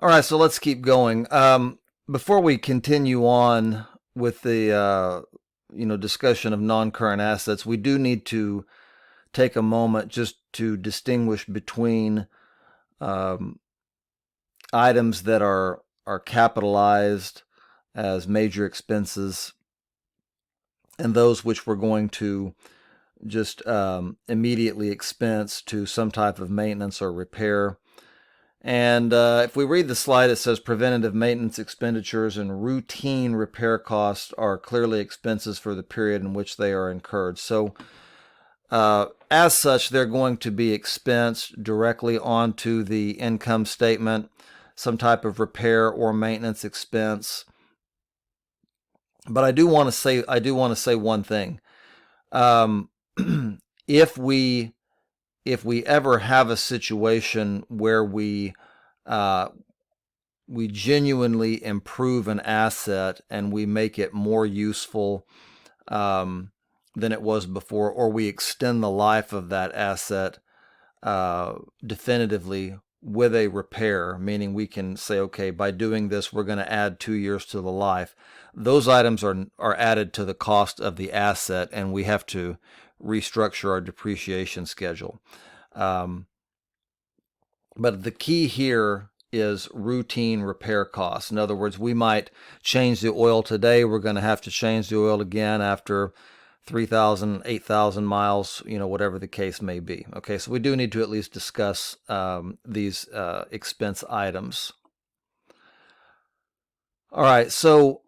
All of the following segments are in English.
All right, so let's keep going. Before we continue on with the discussion of non-current assets, we do need to take a moment just to distinguish between um, items that are capitalized as major expenses and those which we're going to just immediately expense to some type of maintenance or repair. And if we read the slide, it says preventative maintenance expenditures and routine repair costs are clearly expenses for the period in which they are incurred. So as such, they're going to be expensed directly onto the income statement, some type of repair or maintenance expense. But I do want to say one thing. Um, if we ever have a situation where we genuinely improve an asset and we make it more useful than it was before, or we extend the life of that asset definitively with a repair, meaning we can say, okay, by doing this, we're going to add 2 years to the life. Those items are added to the cost of the asset, and we have to restructure our depreciation schedule. But the key here is routine repair costs. In other words, we might change the oil today. We're going to have to change the oil again after 3,000, 8,000 miles, whatever the case may be. Okay, so we do need to at least discuss these expense items. All right, so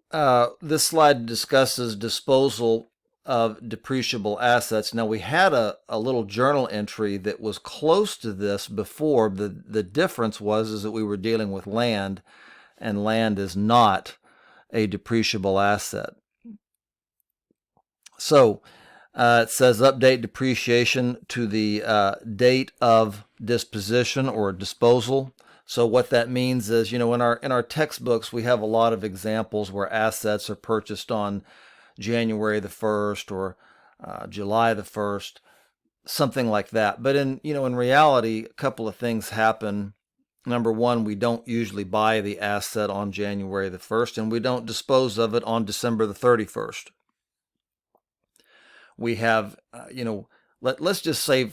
this slide discusses disposal of depreciable assets. Now, we had a little journal entry that was close to this before. The difference is that we were dealing with land, and land is not a depreciable asset. So it says update depreciation to the date of disposition or disposal. So what that means is, in our textbooks, we have a lot of examples where assets are purchased on January the 1st or July the 1st, something like that. But in reality, a couple of things happen. Number one, we don't usually buy the asset on January the 1st, and we don't dispose of it on December the 31st. We have, let's just say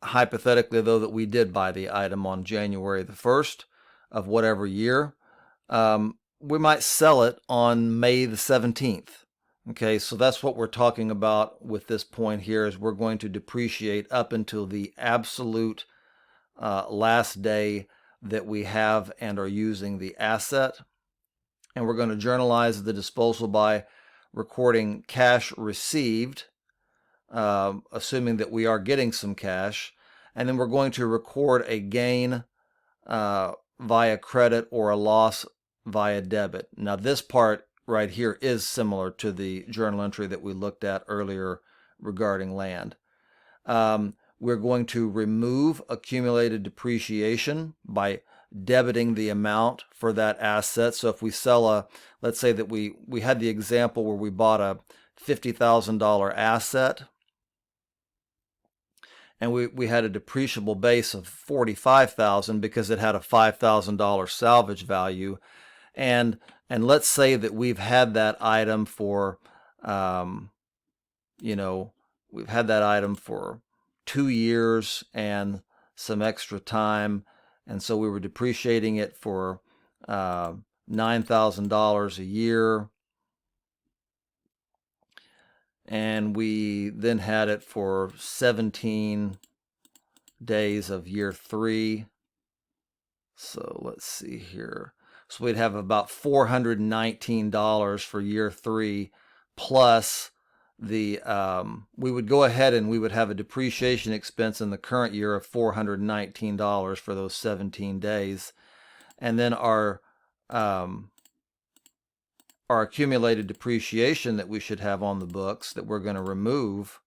hypothetically, though, that we did buy the item on January the 1st of whatever year. We might sell it on May the 17th. Okay, so that's what we're talking about with this point here, is we're going to depreciate up until the absolute last day that we have and are using the asset. And we're going to journalize the disposal by recording cash received, assuming that we are getting some cash. And then we're going to record a gain via credit or a loss via debit. Now, this part right here is similar to the journal entry that we looked at earlier regarding land. We're going to remove accumulated depreciation by debiting the amount for that asset. So if we sell let's say that we had the example where we bought a $50,000 asset and we had a depreciable base of $45,000 because it had a $5,000 salvage value. And let's say that we've had that item for, we've had that item for 2 years and some extra time. And so we were depreciating it for $9,000 a year. And we then had it for 17 days of year 3. So let's see here. So we'd have about $419 for year 3, plus the we would go ahead and we would have a depreciation expense in the current year of $419 for those 17 days, and then our accumulated depreciation that we should have on the books that we're going to remove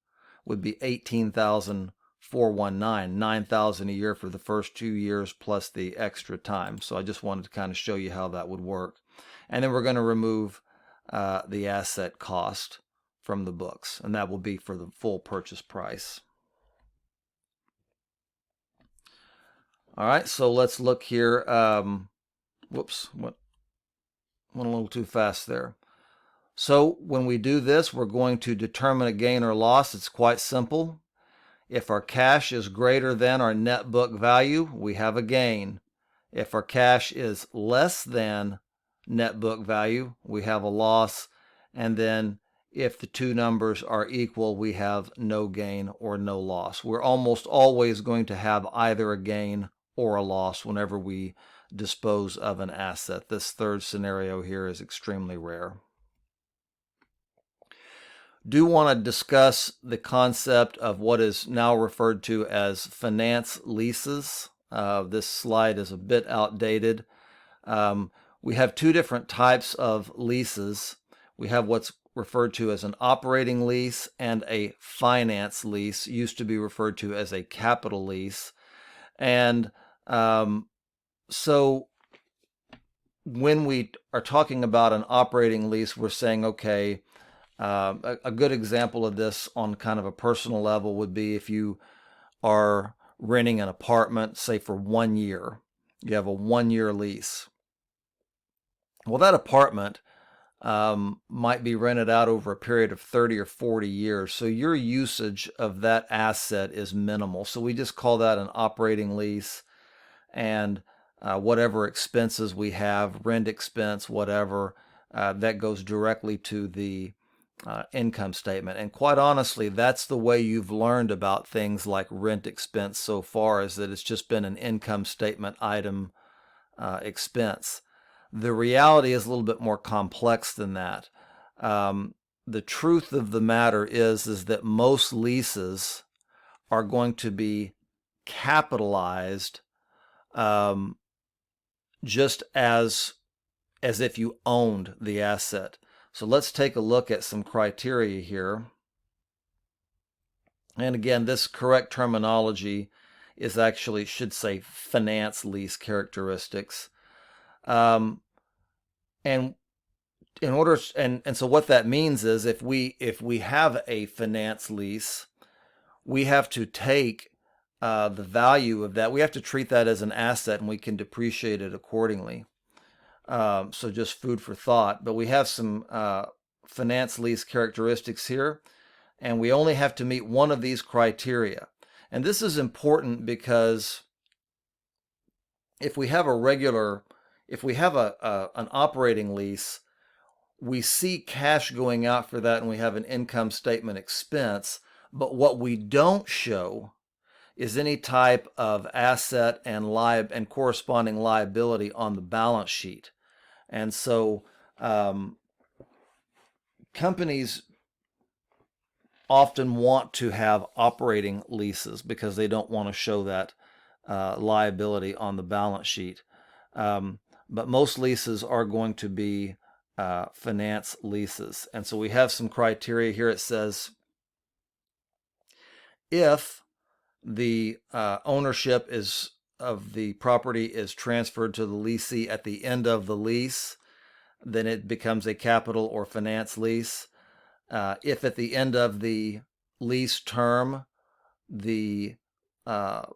would be $18,419, $9,000 a year for the first 2 years plus the extra time. So I just wanted to kind of show you how that would work. And then we're going to remove the asset cost from the books, and that will be for the full purchase price. All right, so let's look here. Whoops, went a little too fast there. So when we do this, we're going to determine a gain or loss. It's quite simple. If our cash is greater than our net book value, we have a gain. If our cash is less than net book value, we have a loss. And then if the two numbers are equal, we have no gain or no loss. We're almost always going to have either a gain or a loss whenever we dispose of an asset. This third scenario here is extremely rare. Do want to discuss the concept of what is now referred to as finance leases. This slide is a bit outdated. We have two different types of leases. We have what's referred to as an operating lease and a finance lease, used to be referred to as a capital lease. And so when we are talking about an operating lease, we're saying, okay, a good example of this on kind of a personal level would be if you are renting an apartment, say for 1 year. You have a 1-year lease. Well, that apartment might be rented out over a period of 30 or 40 years. So your usage of that asset is minimal. So we just call that an operating lease. And whatever expenses we have, rent expense, whatever, that goes directly to the income statement. And quite honestly, that's the way you've learned about things like rent expense so far, is that it's just been an income statement item expense. The reality is a little bit more complex than that. The truth of the matter is that most leases are going to be capitalized just as if you owned the asset. So let's take a look at some criteria here. And again, this correct terminology is actually, should say, finance lease characteristics. And in order, and so what that means is if we have a finance lease, we have to take the value of that. We have to treat that as an asset, and we can depreciate it accordingly. So just food for thought. But we have some finance lease characteristics here, and we only have to meet one of these criteria. And this is important because if we have an operating lease, we see cash going out for that, and we have an income statement expense. But what we don't show is any type of asset and corresponding liability on the balance sheet. And so companies often want to have operating leases because they don't want to show that liability on the balance sheet. But most leases are going to be finance leases. And so we have some criteria here. It says if the ownership of the property is transferred to the leasee at the end of the lease, then it becomes a capital or finance lease. If at the end of the lease term, the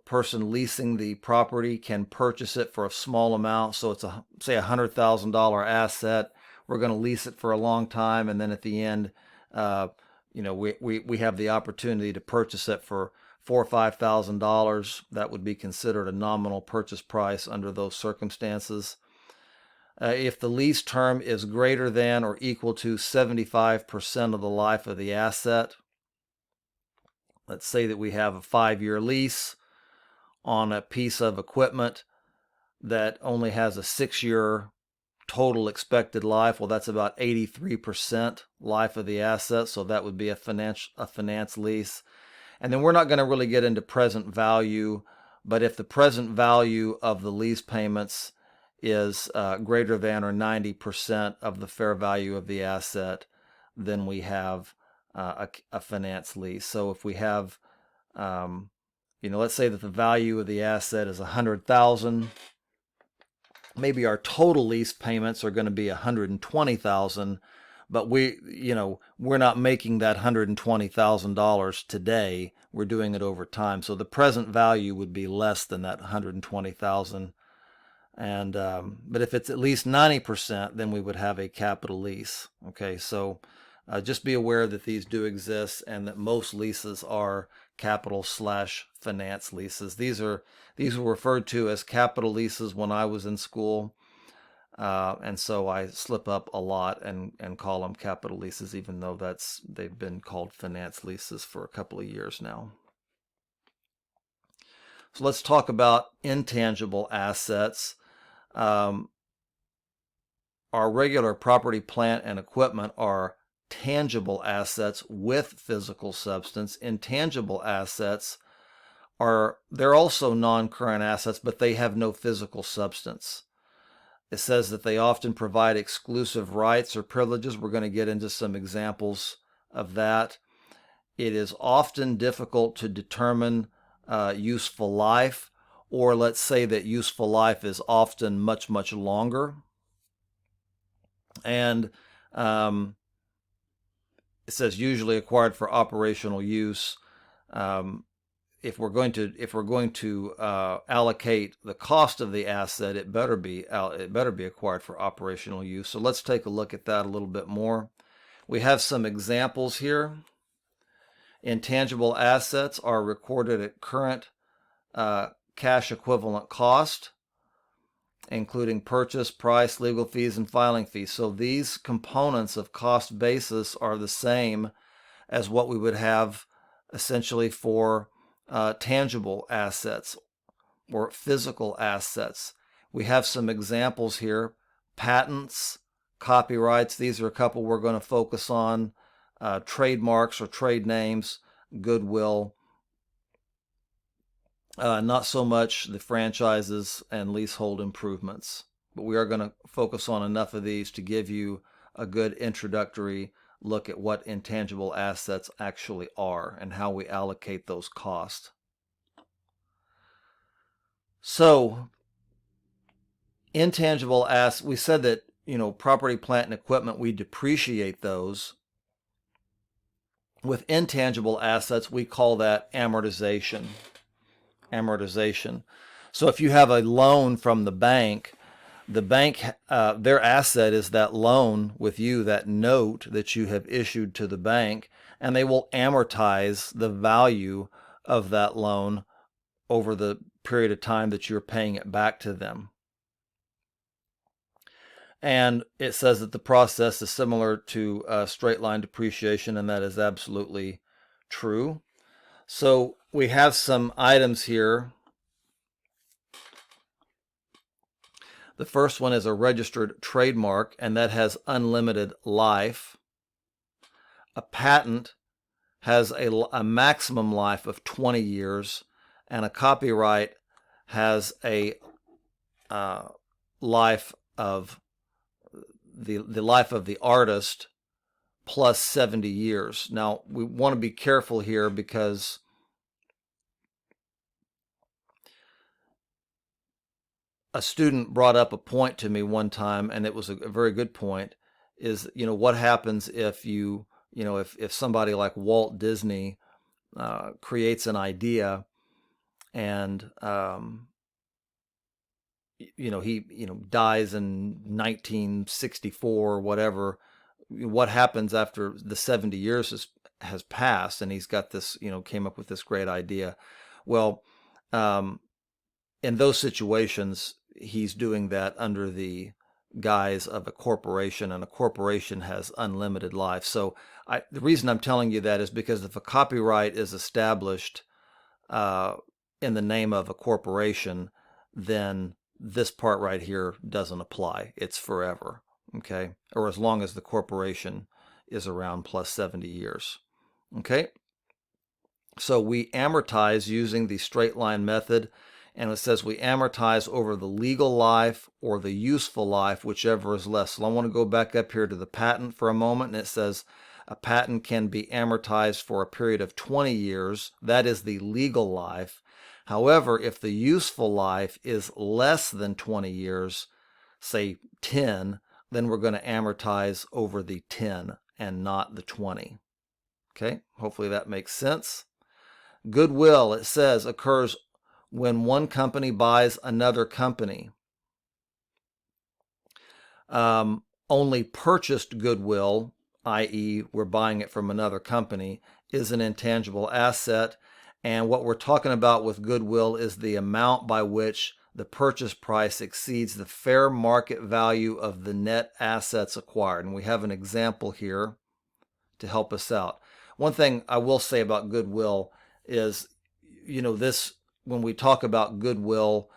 person leasing the property can purchase it for a small amount, so it's say $100,000 asset, we're going to lease it for a long time, and then at the end, we have the opportunity to purchase it for $4,000 or $5,000. That would be considered a nominal purchase price under those circumstances. If the lease term is greater than or equal to 75% of the life of the asset, let's say that we have a 5-year lease on a piece of equipment that only has a 6-year total expected life. Well, that's about 83% life of the asset, so that would be a finance lease. And then we're not going to really get into present value, but if the present value of the lease payments is greater than or 90% of the fair value of the asset, then we have a finance lease. So if we have, let's say that the value of the asset is $100,000, maybe our total lease payments are going to be $120,000, but we're not making that $120,000 today. We're doing it over time. So the present value would be less than that $120,000 And but if it's at least 90%, then we would have a capital lease. Okay, so just be aware that these do exist and that most leases are capital/finance leases. These were referred to as capital leases when I was in school. And so I slip up a lot and call them capital leases, even though they've been called finance leases for a couple of years now. So let's talk about intangible assets. Our regular property, plant, and equipment are tangible assets with physical substance. Intangible assets they're also non-current assets, but they have no physical substance. It says that they often provide exclusive rights or privileges. We're going to get into some examples of that. It is often difficult to determine useful life, or let's say that useful life is often much, much longer. And it says usually acquired for operational use. If we're going to allocate the cost of the asset, it better be acquired for operational use. So let's take a look at that a little bit more. We have some examples here. Intangible assets are recorded at current cash equivalent cost, including purchase price, legal fees, and filing fees. So these components of cost basis are the same as what we would have essentially for tangible assets or physical assets. We have some examples here. Patents, copyrights, these are a couple we're going to focus on. Trademarks or trade names, Goodwill. Not so much the franchises and leasehold improvements, but we are going to focus on enough of these to give you a good introductory look at what intangible assets actually are and how we allocate those costs. So, intangible assets, we said that, property, plant, and equipment, we depreciate those. With intangible assets, we call that amortization. So if you have a loan from the bank, their asset is that loan with you, that note that you have issued to the bank, and they will amortize the value of that loan over the period of time that you're paying it back to them. And it says that the process is similar to straight line depreciation, and that is absolutely true. So we have some items here. The first one is a registered trademark, and that has unlimited life. A patent has a maximum life of 20 years, and a copyright has a life of the life of the artist plus 70 years. Now, we want to be careful here because a student brought up a point to me one time, and it was a very good point, is, what happens if if somebody like Walt Disney creates an idea and he dies in 1964 or whatever. What happens after the 70 years has passed and he's got this, came up with this great idea? Well, in those situations, he's doing that under the guise of a corporation, and a corporation has unlimited life. So the reason I'm telling you that is because if a copyright is established in the name of a corporation, then this part right here doesn't apply. It's forever, okay? Or as long as the corporation is around plus 70 years, okay? So we amortize using the straight line method, and it says we amortize over the legal life or the useful life, whichever is less. So I want to go back up here to the patent for a moment, and it says a patent can be amortized for a period of 20 years. That is the legal life. However, if the useful life is less than 20 years, say 10, then we're going to amortize over the 10 and not the 20. Okay, hopefully that makes sense. Goodwill, it says, occurs when one company buys another company. Only purchased goodwill, i.e. we're buying it from another company, is an intangible asset. And what we're talking about with goodwill is the amount by which the purchase price exceeds the fair market value of the net assets acquired. And we have an example here to help us out. One thing I will say about goodwill is, this, when we talk about goodwill,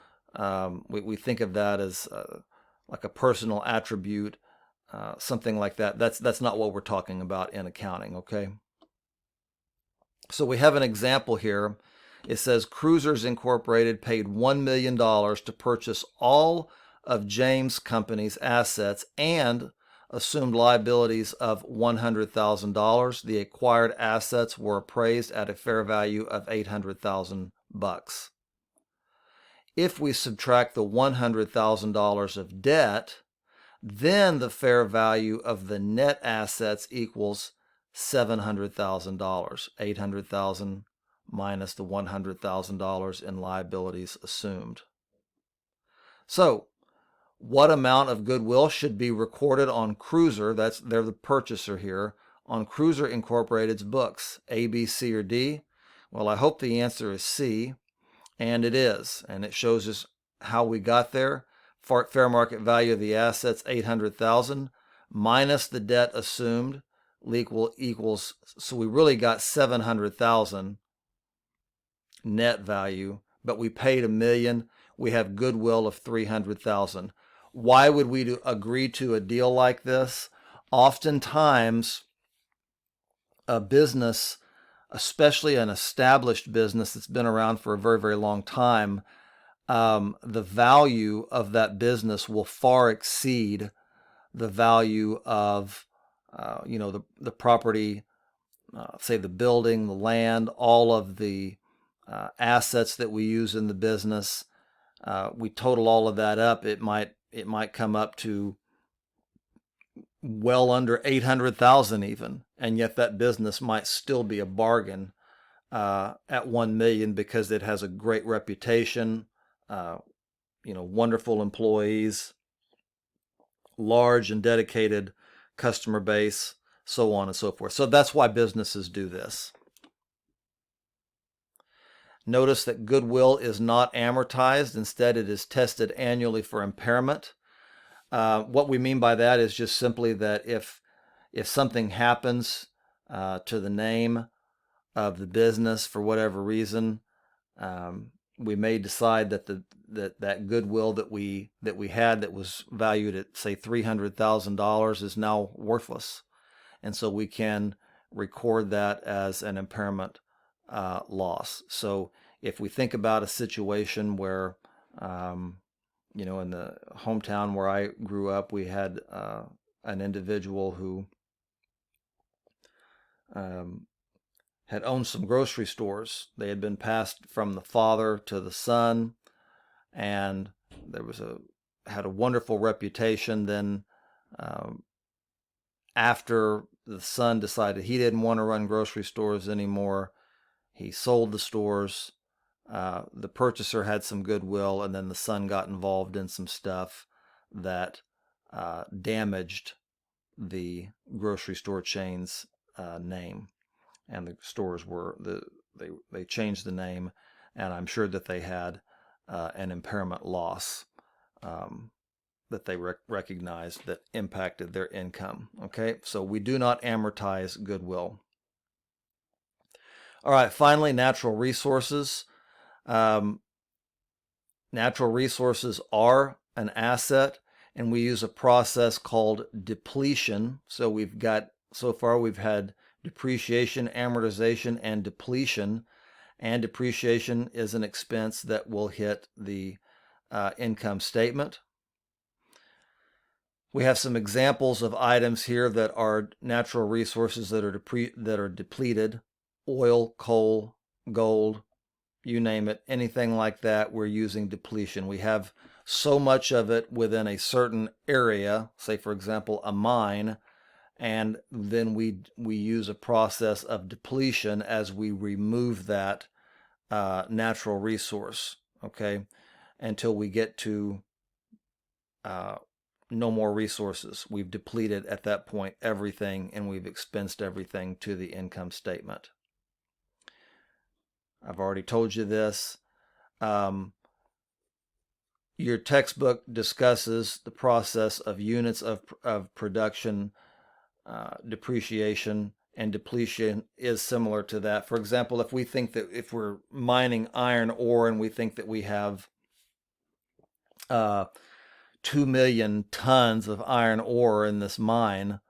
we think of that as like a personal attribute, something like that. That's not what we're talking about in accounting, okay? So we have an example here. It says Cruisers Incorporated paid $1 million to purchase all of James Company's assets and assumed liabilities of $100,000. The acquired assets were appraised at a fair value of $800,000. If we subtract the $100,000 of debt, then the fair value of the net assets equals $700,000, $800,000 minus the $100,000 in liabilities assumed. So, what amount of goodwill should be recorded on Cruiser, they're the purchaser here, on Cruiser Incorporated's books, A, B, C, or D? Well, I hope the answer is C, and it is, and it shows us how we got there. Fair market value of the assets, $800,000, minus the debt assumed, equals, so we really got $700,000 net value, but we paid $1 million. We have goodwill of $300,000. Why would we agree to a deal like this? Oftentimes, a business, especially an established business that's been around for a very, very long time, the value of that business will far exceed the value of, the property, say the building, the land, all of the assets that we use in the business. We total all of that up. It might come up to well under $800,000 even, and yet that business might still be a bargain at $1 million because it has a great reputation, wonderful employees, large and dedicated customer base, so on and so forth. So that's why businesses do this. Notice that goodwill is not amortized. Instead, it is tested annually for impairment. What we mean by that is just simply that if something happens to the name of the business for whatever reason, we may decide that that goodwill that we had that was valued at, say, $300,000 is now worthless, and so we can record that as an impairment loss. So if we think about a situation where, in the hometown where I grew up, we had an individual who had owned some grocery stores. They had been passed from the father to the son, and had a wonderful reputation. Then after the son decided he didn't want to run grocery stores anymore, he sold the stores. The purchaser had some goodwill, and then the son got involved in some stuff that damaged the grocery store chain's name. And the stores they changed the name, and I'm sure that they had an impairment loss that they recognized that impacted their income. Okay, so we do not amortize goodwill. All right, finally, natural resources. Natural resources are an asset, and we use a process called depletion. So so far we've had depreciation, amortization, and depletion. And depreciation is an expense that will hit the income statement. We have some examples of items here that are natural resources that are depleted: oil, coal, gold, you name it, anything like that. We're using depletion. We have so much of it within a certain area, say for example a mine, and then we use a process of depletion as we remove that natural resource, okay, until we get to no more resources. We've depleted at that point everything, and we've expensed everything to the income statement. I've already told you this. Your textbook discusses the process of units of production, depreciation, and depletion is similar to that. For example, if we think that if we're mining iron ore and we think that we have 2 million tons of iron ore in this mine,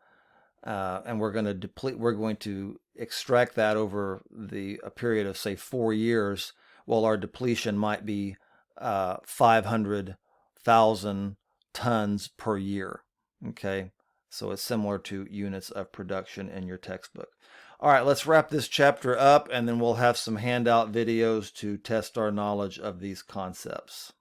and we're going to extract that over a period of, say, 4 years. Well, our depletion might be 500,000 tons per year. Okay, so it's similar to units of production in your textbook. All right, let's wrap this chapter up, and then we'll have some handout videos to test our knowledge of these concepts.